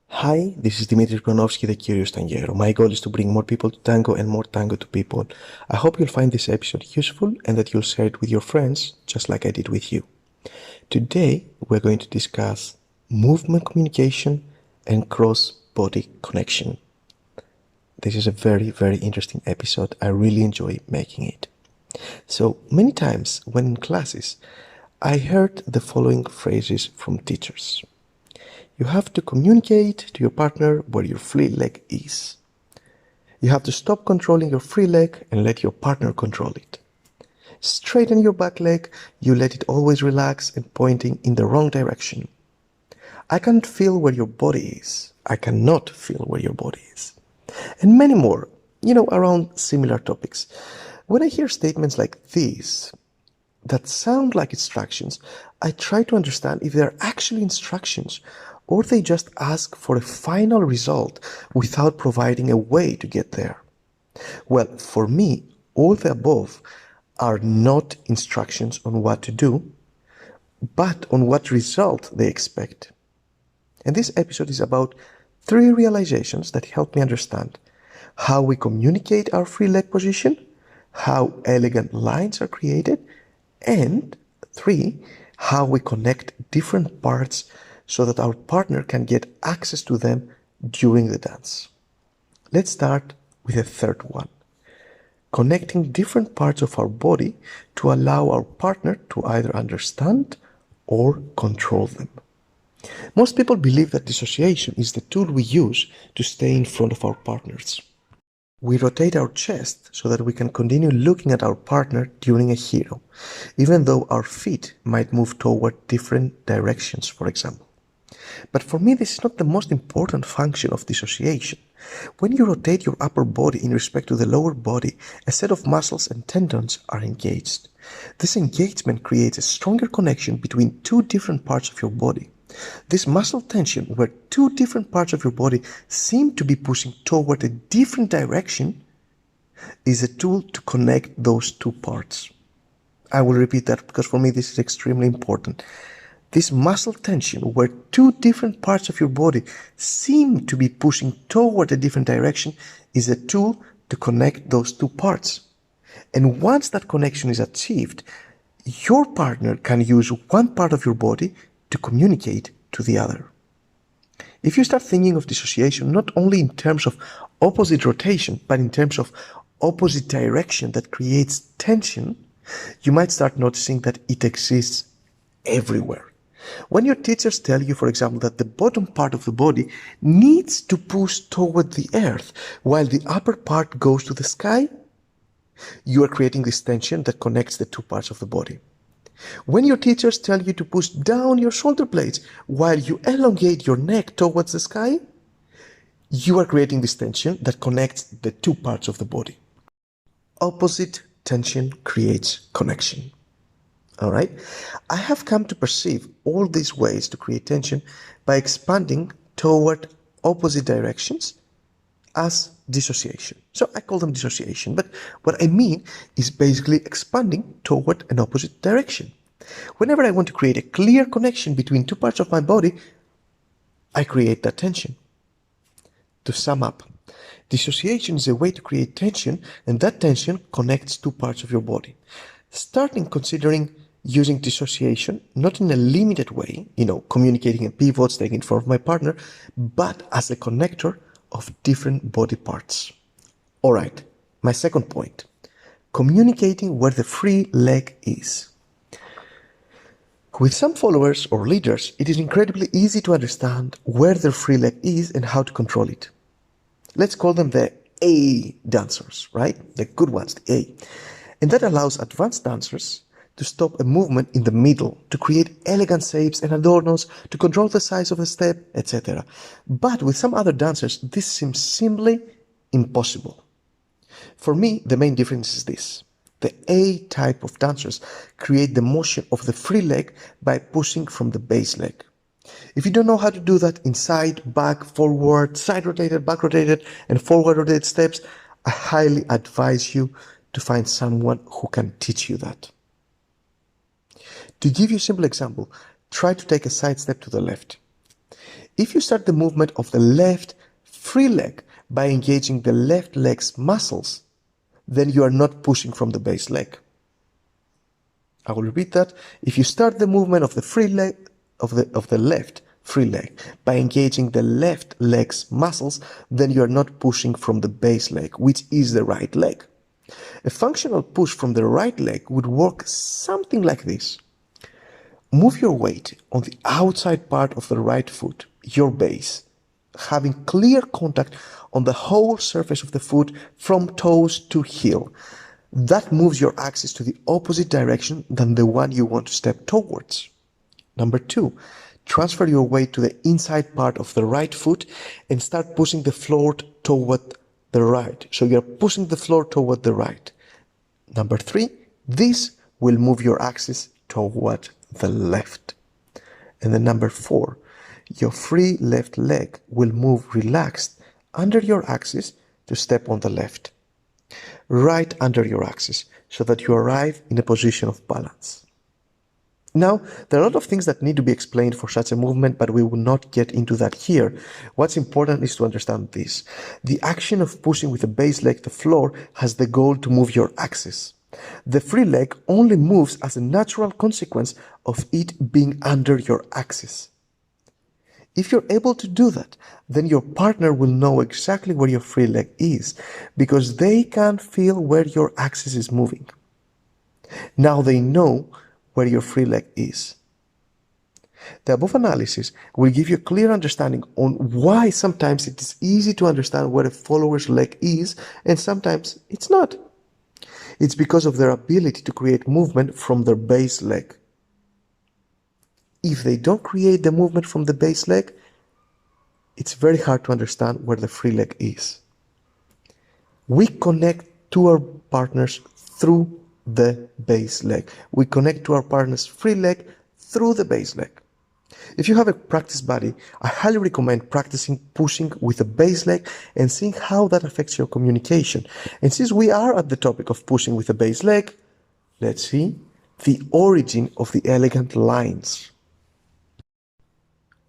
Hi, this is Dimitri the Curious Tango. My goal is to bring more people to tango and more tango to people. I hope you'll find this episode useful and that you'll share it with your friends, just like I did with you. Today, we're going to discuss movement communication and cross-body connection. This is a very, very interesting episode. I really enjoy making it. So, many times when in classes, I heard the following phrases from teachers. You have to communicate to your partner where your free leg is. You have to stop controlling your free leg and let your partner control it. Straighten your back leg, you let it always relax and pointing in the wrong direction. I can't feel where your body is. I cannot feel where your body is. And many more, around similar topics. When I hear statements like these, that sound like instructions, I try to understand if they're actually instructions or they just ask for a final result without providing a way to get there. Well, for me, all the above are not instructions on what to do, but on what result they expect. And this episode is about 3 realizations that help me understand how we communicate our free leg position, how elegant lines are created, and 3, how we connect different parts so that our partner can get access to them during the dance. Let's start with the third one. Connecting different parts of our body to allow our partner to either understand or control them. Most people believe that dissociation is the tool we use to stay in front of our partners. We rotate our chest so that we can continue looking at our partner during a hero, even though our feet might move toward different directions, for example. But for me, this is not the most important function of dissociation. When you rotate your upper body in respect to the lower body, a set of muscles and tendons are engaged. This engagement creates a stronger connection between 2 different parts of your body. This muscle tension, where 2 different parts of your body seem to be pushing toward a different direction, is a tool to connect those 2 parts. I will repeat that because for me this is extremely important. This muscle tension, where 2 different parts of your body seem to be pushing toward a different direction, is a tool to connect those 2 parts. And once that connection is achieved, your partner can use one part of your body to communicate to the other. If you start thinking of dissociation not only in terms of opposite rotation, but in terms of opposite direction that creates tension, you might start noticing that it exists everywhere. When your teachers tell you, for example, that the bottom part of the body needs to push toward the earth while the upper part goes to the sky, you are creating this tension that connects the 2 parts of the body. When your teachers tell you to push down your shoulder blades while you elongate your neck towards the sky, you are creating this tension that connects the 2 parts of the body. Opposite tension creates connection. Alright? I have come to perceive all these ways to create tension by expanding toward opposite directions as dissociation. So I call them dissociation, but what I mean is basically expanding toward an opposite direction. Whenever I want to create a clear connection between 2 parts of my body, I create that tension. To sum up, dissociation is a way to create tension, and that tension connects 2 parts of your body. Starting considering using dissociation, not in a limited way, communicating in pivots, staying in front of my partner, but as a connector of different body parts. Alright, my second point, communicating where the free leg is. With some followers or leaders, it is incredibly easy to understand where their free leg is and how to control it. Let's call them the A dancers, right? The good ones, the A. And that allows advanced dancers to stop a movement in the middle, to create elegant shapes and adornos, to control the size of a step, etc. But with some other dancers, this seems simply impossible. For me, the main difference is this. The A type of dancers create the motion of the free leg by pushing from the base leg. If you don't know how to do that in side, back, forward, side rotated, back rotated, and forward rotated steps, I highly advise you to find someone who can teach you that. To give you a simple example, try to take a side step to the left. If you start the movement of the left free leg by engaging the left leg's muscles, then you are not pushing from the base leg. I will repeat that. If you start the movement of the free leg of the left free leg by engaging the left leg's muscles, then you are not pushing from the base leg, which is the right leg. A functional push from the right leg would work something like this. Move your weight on the outside part of the right foot, your base, having clear contact on the whole surface of the foot from toes to heel. That moves your axis to the opposite direction than the one you want to step towards. Number 2, transfer your weight to the inside part of the right foot and start pushing the floor toward the right. So you're pushing the floor toward the right. Number 3, this will move your axis toward the left. And then number 4, your free left leg will move relaxed under your axis to step on the left, right under your axis, so that you arrive in a position of balance. Now, there are a lot of things that need to be explained for such a movement, but we will not get into that here. What's important is to understand this. The action of pushing with the base leg to the floor has the goal to move your axis. The free leg only moves as a natural consequence of it being under your axis. If you're able to do that, then your partner will know exactly where your free leg is, because they can feel where your axis is moving. Now they know where your free leg is. The above analysis will give you a clear understanding on why sometimes it is easy to understand where a follower's leg is and sometimes it's not. It's because of their ability to create movement from their base leg. If they don't create the movement from the base leg, it's very hard to understand where the free leg is. We connect to our partners through the base leg. We connect to our partner's free leg through the base leg. If you have a practice buddy, I highly recommend practicing pushing with the base leg and seeing how that affects your communication. And since we are at the topic of pushing with the base leg, let's see the origin of the elegant lines.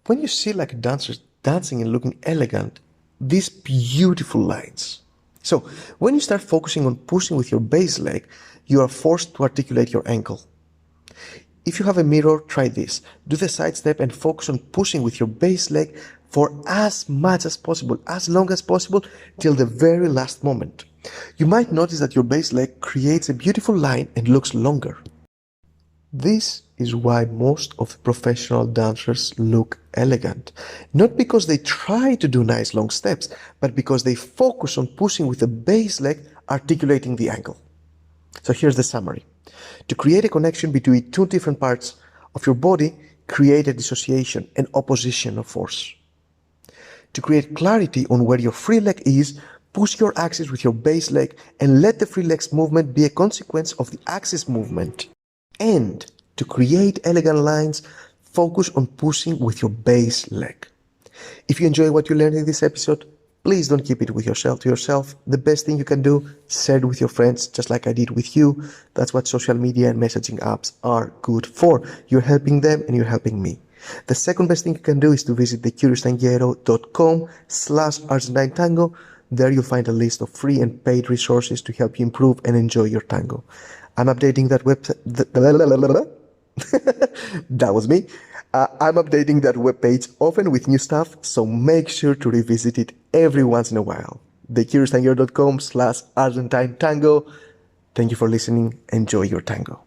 When you see like dancers dancing and looking elegant, these beautiful lines. So when you start focusing on pushing with your base leg, you are forced to articulate your ankle. If you have a mirror, try this. Do the side step and focus on pushing with your base leg for as much as possible, as long as possible, till the very last moment. You might notice that your base leg creates a beautiful line and looks longer. This is why most of the professional dancers look elegant. Not because they try to do nice long steps, but because they focus on pushing with the base leg, articulating the ankle. So here's the summary. To create a connection between two different parts of your body, create a dissociation, an opposition of force. To create clarity on where your free leg is, push your axis with your base leg and let the free leg's movement be a consequence of the axis movement. And to create elegant lines, focus on pushing with your base leg. If you enjoy what you learned in this episode, please don't keep it with yourself to yourself. The best thing you can do, share it with your friends, just like I did with you. That's what social media and messaging apps are good for. You're helping them and you're helping me. The second best thing you can do is to visit thecurioustanguero.com/Argentine Tango. There you'll find a list of free and paid resources to help you improve and enjoy your tango. I'm updating that website. That was me. I'm updating that webpage often with new stuff, so make sure to revisit it every once in a while. thecurioustanguero.com/Argentine Tango. Thank you for listening. Enjoy your tango.